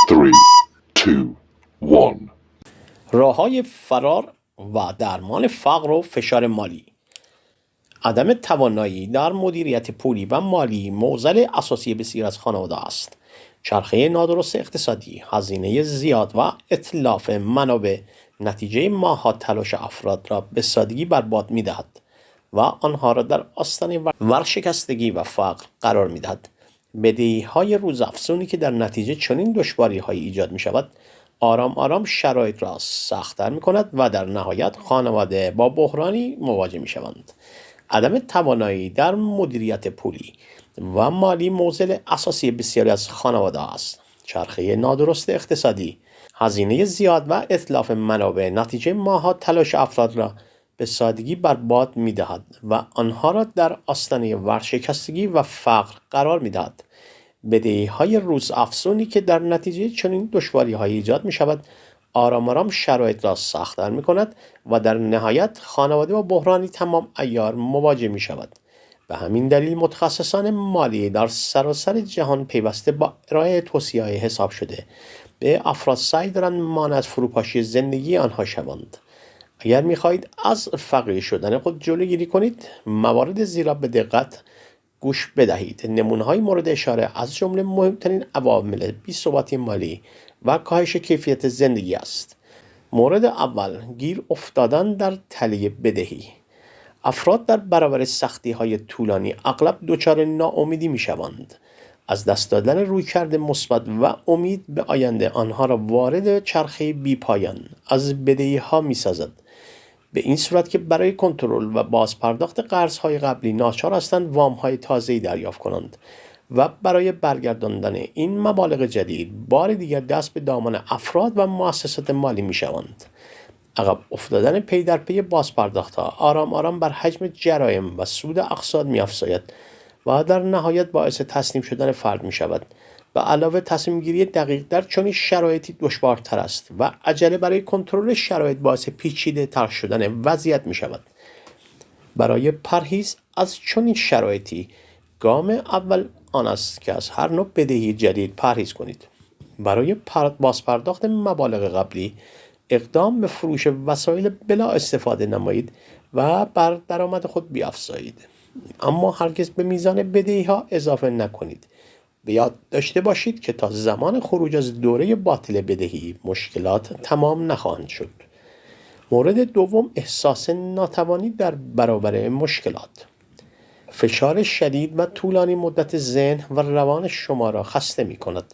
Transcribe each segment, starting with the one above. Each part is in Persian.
3, 2, 1. راه‌های فرار و درمان فقر و فشار مالی. عدم توانایی در مدیریت پولی و مالی معضل اساسی بسیاری از خانواده است. چرخه نادرست اقتصادی، هزینه زیاد و اتلاف منابع نتیجه ماه‌ها تلاش افراد را به سادگی برباد می‌دهد و آنها را در آستانه ورشکستگی و فقر قرار می‌دهد. بدهی‌های روزافزونی که در نتیجه چنین دشواری‌هایی ایجاد می‌شود، آرام آرام شرایط را سخت‌تر می‌کند و در نهایت خانواده با بحرانی مواجه می‌شوند. عدم توانایی در مدیریت پولی و مالی معضل اساسی بسیاری از خانواده است. چرخه نادرست اقتصادی، هزینه زیاد و اتلاف منابع نتیجه ماه‌ها تلاش افراد را به سادگی برباد می‌دهد و آنها را در آستانه ورشکستگی و فقر قرار می‌دهد. بدهی‌های روزافزونی که در نتیجه چنین دشواری‌هایی ایجاد می‌شود، آرام آرام شرایط را سخت‌تر می‌کند و در نهایت خانواده با بحرانی تمام عیار مواجه می‌شود. به همین دلیل متخصصان مالی در سراسر جهان پیوسته با ارائه توصیه‌های حساب شده به افراد سعی دارند مانع از فروپاشی زندگی آنها شوند. اگر می‌خواهید از فقیر شدن خود جلوگیری کنید، موارد زیرا به دقت گوش بدهید. نمونه‌های مورد اشاره از جمله مهمترین عوامل بی‌ثباتی مالی و کاهش کیفیت زندگی است. مورد اول، گیر افتادن در تله بدهی. افراد در برابر سختی‌های طولانی اغلب دچار ناامیدی می‌شوند. از دست دادن رویکرد مثبت و امید به آینده آنها را وارد چرخه بی‌پایان از بدهی‌ها می‌سازد. به این صورت که برای کنترل و بازپرداخت قرض‌های قبلی ناچار هستند وام‌های تازه‌ای دریافت کنند و برای برگرداندن این مبالغ جدید بار دیگر دست به دامان افراد و مؤسسات مالی می‌شوند. عقب افتادن پی در پی بازپرداخت‌ها آرام آرام بر حجم جرایم و سود اقساط می‌افزاید و در نهایت باعث تسلیم شدن فرد می‌شود. به علاوه تصمیم گیری دقیق در چنین شرایطی دشوارتر است و عجله برای کنترل شرایط باعث پیچیده تر شدن وضعیت می شود. برای پرهیز از چنین شرایطی گام اول آن است که از هر نوع بدهی جدید پرهیز کنید. برای بازپرداخت مبالغ قبلی اقدام به فروش وسایل بلا استفاده نمایید و بر درآمد خود بیافزایید، اما هرگز به میزان بدهی ها اضافه نکنید. به یاد داشته باشید که تا زمان خروج از دوره باطل بدهی مشکلات تمام نخواهند شد. مورد دوم، احساس ناتوانی در برابر مشکلات. فشار شدید و طولانی مدت ذهن و روان شما را خسته می کند.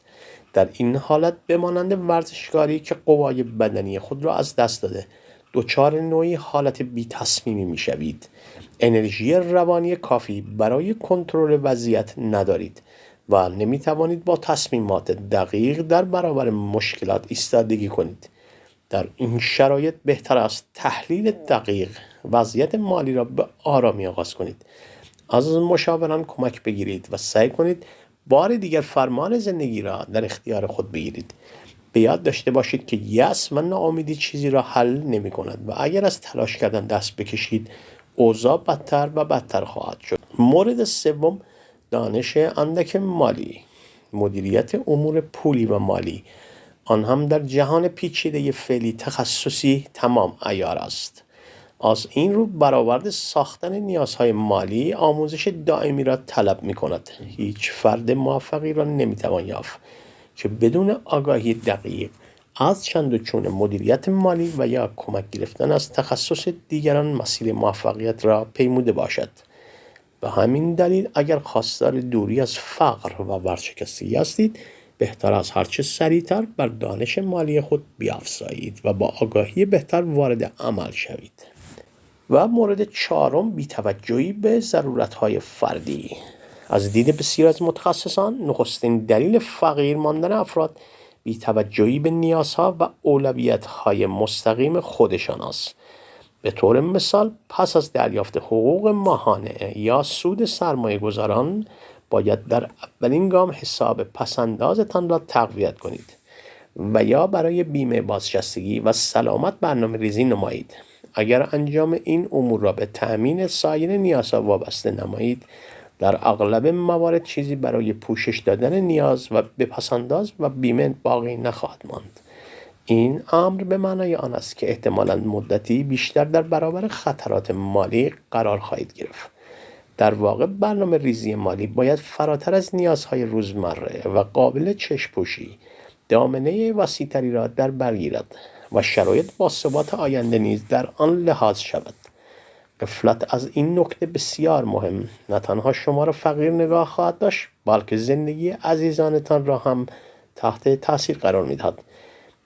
در این حالت بمانند ورزشکاری که قوای بدنی خود را از دست داده دچار نوعی حالت بی تصمیمی می شوید. انرژی روانی کافی برای کنترل وضعیت ندارید و نمی توانید با تصمیمات دقیق در برابر مشکلات ایستادگی کنید. در این شرایط بهتر است تحلیل دقیق وضعیت مالی را به آرامی آغاز کنید. از مشاوران کمک بگیرید و سعی کنید بار دیگر فرمان زندگی را در اختیار خود بگیرید. به یاد داشته باشید که یأس و ناامیدی چیزی را حل نمی کند و اگر از تلاش کردن دست بکشید اوضاع بدتر و بدتر خواهد شد. مورد سوم، دانش اندک مالی. مدیریت امور پولی و مالی، آن هم در جهان پیچیده فعلی، تخصصی تمام عیار است. از این رو برآورد ساختن نیازهای مالی آموزش دائمی را طلب می کند. هیچ فرد موفقی را نمی توان یافت که بدون آگاهی دقیق از چند و چون مدیریت مالی و یا کمک گرفتن از تخصص دیگران مسیر موفقیت را پیموده باشد. به همین دلیل اگر خواستار دوری از فقر و ورشکستگی هستید، بهتر از هرچه سریعتر بر دانش مالی خود بیافزایید و با آگاهی بهتر وارد عمل شوید. و مورد چهارم، بی‌توجهی به ضرورت‌های فردی. از دید بسیار از متخصصان، نخستین دلیل فقیر ماندن افراد بی‌توجهی به نیازها و اولویت‌های مستقیم خودشان است. به طور مثال، پس از دریافت حقوق ماهانه یا سود سرمایه گذاران باید در اولین گام حساب پسندازتان را تقویت کنید و یا برای بیمه بازنشستگی و سلامت برنامه ریزی نمایید. اگر انجام این امور را به تأمین سایر نیازها وابسته نمایید، در اغلب موارد چیزی برای پوشش دادن نیاز و به پسنداز و بیمه باقی نخواهد ماند. این امر به معنای آن است که احتمالاً مدتی بیشتر در برابر خطرات مالی قرار خواهید گرفت. در واقع برنامه ریزی مالی باید فراتر از نیازهای روزمره و قابل چشم‌پوشی دامنه وسیع‌تری را در بر گیرد و شرایط باثبات آینده نیز در آن لحاظ شود. غفلت از این نکته بسیار مهم نه تنها شما را فقیر نگاه خواهد داشت، بلکه زندگی عزیزانتان را هم تحت تاثیر قرار می‌دهد.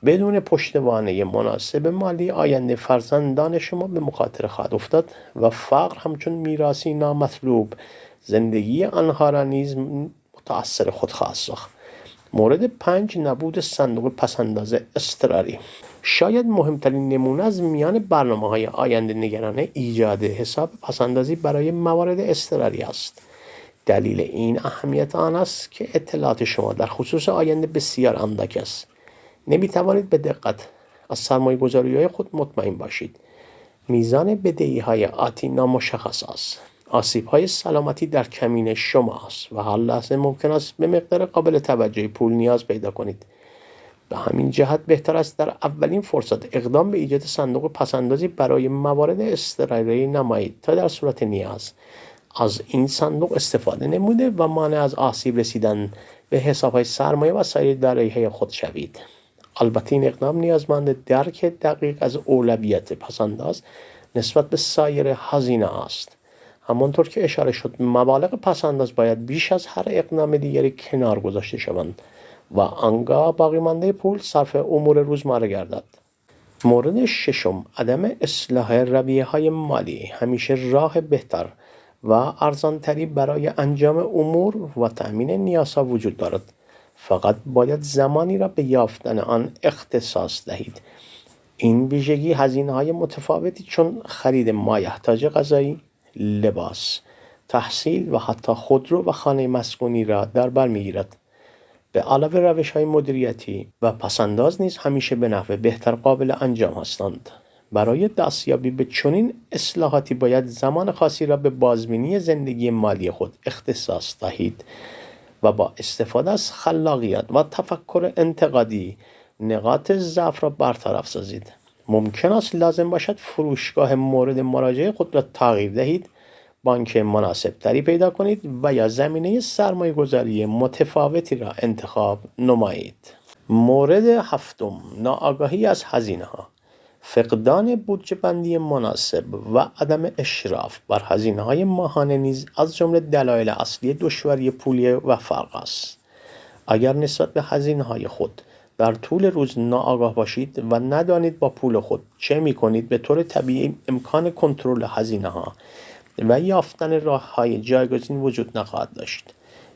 بدون پشتوانه مناسب مالی آینده فرزندان شما به مخاطره خواهد افتاد و فقر همچون میراثی نامطلوب زندگی آنها را نیز متأثر خود خواهد ساخت. مورد 5، نبود صندوق پسنداز اضطراری. شاید مهمترین نمونه از میان برنامه‌های آینده نگرانه ایجاد حساب پسندازی برای موارد اضطراری است. دلیل این اهمیت آن است که اطلاعات شما در خصوص آینده بسیار اندک است. نمی‌توانید به دقت از سرمایه‌گذاری‌های خود مطمئن باشید. میزان بدهی‌های آتی نامشخص است. آسیب‌های سلامتی در کمین شما است و هر لحظه ممکن است به مقدار قابل توجهی پول نیاز پیدا کنید. به همین جهت بهتر است در اولین فرصت اقدام به ایجاد صندوق پسندازی برای موارد اضطراری نمایید تا در صورت نیاز از این صندوق استفاده نموده و مانع از آسیب رسیدن به حساب‌های سرمایه و سایر دارایی‌های خود شوید. البته این اقدام نیازمند درک دقیق از اولویت پسنداز نسبت به سایر هزینه است. همانطور که اشاره شد، مبالغ پسنداز باید بیش از هر اقدام دیگری کنار گذاشته شوند و آنگاه باقی مانده پول صرف امور روزمره گردد. مورد 6، عدم اصلاح رویه‌های مالی. همیشه راه بهتر و ارزانتری برای انجام امور و تأمین نیازها وجود دارد. فقط باید زمانی را به یافتن آن اختصاص دهید. این ویژگی هزینه‌های متفاوتی چون خرید مایحتاج غذایی، لباس، تحصیل و حتی خودرو و خانه مسکونی را در بر می‌گیرد. به علاوه روش‌های مدیریتی و پسنداز نیز همیشه به نحو بهتر قابل انجام هستند. برای دستیابی به چنین اصلاحاتی باید زمان خاصی را به بازبینی زندگی مالی خود اختصاص دهید و با استفاده از خلاقیت و تفکر انتقادی نقاط ضعف را برطرف سازید. ممکن است لازم باشد فروشگاه مورد مراجعه خود را تغییر دهید، بانک مناسب تری پیدا کنید و یا زمینه سرمایه گذاری متفاوتی را انتخاب نمایید. مورد 7، ناآگاهی از هزینه ها. فقدان بودجه بندی مناسب و عدم اشراف بر هزینه های ماهانه نیز از جمله دلایل اصلی دشواری پولی و فقر است. اگر نسبت به هزینه های خود در طول روز ناآگاه باشید و ندانید با پول خود چه می کنید، به طور طبیعی امکان کنترل هزینه ها و یافتن راه‌های جایگزین وجود نخواهد داشت.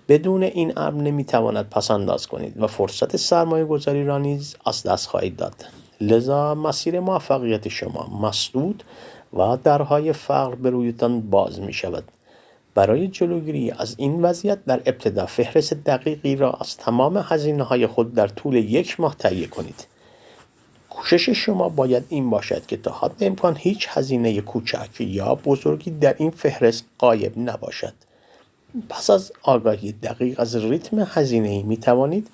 بدون این امر نمی‌تواند پسنداز کنید و فرصت سرمایه گذاری را نیز از دست خواهید داد. لذا مسیر موفقیت شما مسدود و درهای فقر به رویتان باز می شود. برای جلوگیری از این وضعیت در ابتدا فهرست دقیقی را از تمام هزینه‌های خود در طول 1 ماه تهیه کنید. کوشش شما باید این باشد که تا حد امکان هیچ هزینه کوچک یا بزرگی در این فهرست غایب نباشد. پس از آگاهی دقیق از ریتم هزینه‌ای می توانید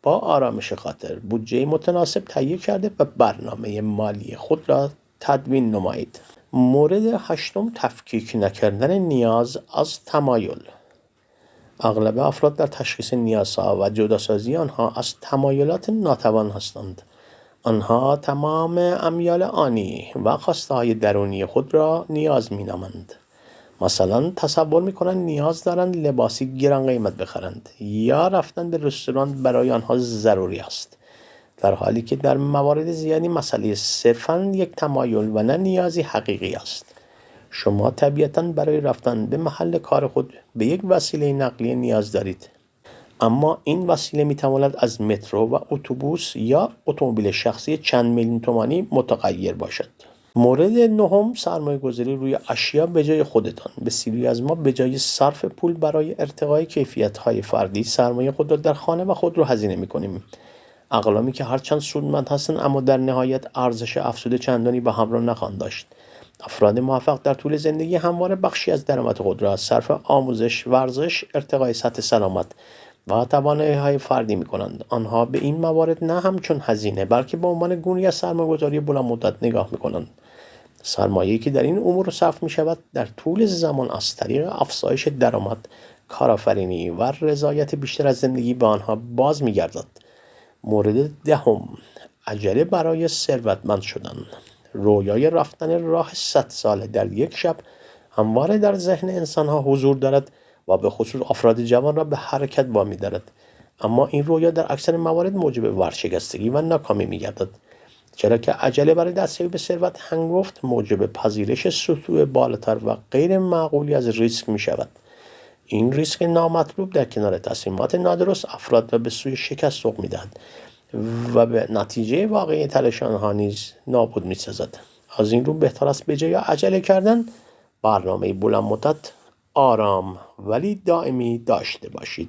با آرامش خاطر بودجه متناسب تهیه کرده و برنامه مالی خود را تدوین نمایید. مورد 8، تفکیک نکردن نیاز از تمایل. اغلب افراد در تشخیص نیازها و جداسازی آنها از تمایلات ناتوان هستند. آنها تمام امیال آنی و خواسته‌های درونی خود را نیاز می‌نامند. مثلا تصور می‌کنند نیاز دارند لباسی گران قیمت بخرند یا رفتن به رستوران برای آنها ضروری است، در حالی که در موارد زیادی مسئله صرفاً یک تمایل و نه نیازی حقیقی است. شما طبیعتاً برای رفتن به محل کار خود به یک وسیله نقلیه نیاز دارید، اما این وسیله می‌تواند از مترو و اتوبوس یا اتومبیل شخصی چند میلیون تومانی متغیر باشد. مورد 9، سرمایه‌گذاری روی اشیا به جای خودتان. بسیاری از ما به جای صرف پول برای ارتقای کیفیت‌های فردی، سرمایه خود را در خانه و خودرو هزینه می‌کنیم. اقلامی که هرچند سودمند هستند اما در نهایت ارزش افزوده چندانی به همراه نخواهند داشت. افراد موفق در طول زندگی همواره بخشی از درآمد خود را از صرف آموزش، ورزش، ارتقای سطح سلامت و توانایی‌های فردی می‌کنند. آنها به این موارد نه همچون هزینه بلکه به عنوان گونه‌ای از سرمایه‌گذاری بلند مدت نگاه می‌کنند. سرمایه‌ای که در این امور صرف می‌شود در طول زمان از طریق افزایش درآمد، کارآفرینی و رضایت بیشتر از زندگی به آنها باز می‌گردد. مورد دهم، عجله برای ثروتمند شدن. رویای رفتن راه 100 ساله در یک شب همواره در ذهن انسان‌ها حضور دارد و به خصوص افراد جوان را به حرکت وامی دارد. اما این رویا در اکثر موارد موجب ورشکستگی و ناکامی می‌گردد، چرا که عجله برای دستیابی به ثروت هنگفت موجب پذیرش سطوح بالاتر و غیر معقولی از ریسک می‌شود. این ریسک نامطلوب در کنار تصمیمات نادرست افراد را به سوی شکست سوق می‌دهد و به نتیجه واقعی تلاش آنها نیز نابود می‌سازد. از این رو بهتر است به جای عجله کردن برنامه بلند مدت، آرام ولی دائمی داشته باشید.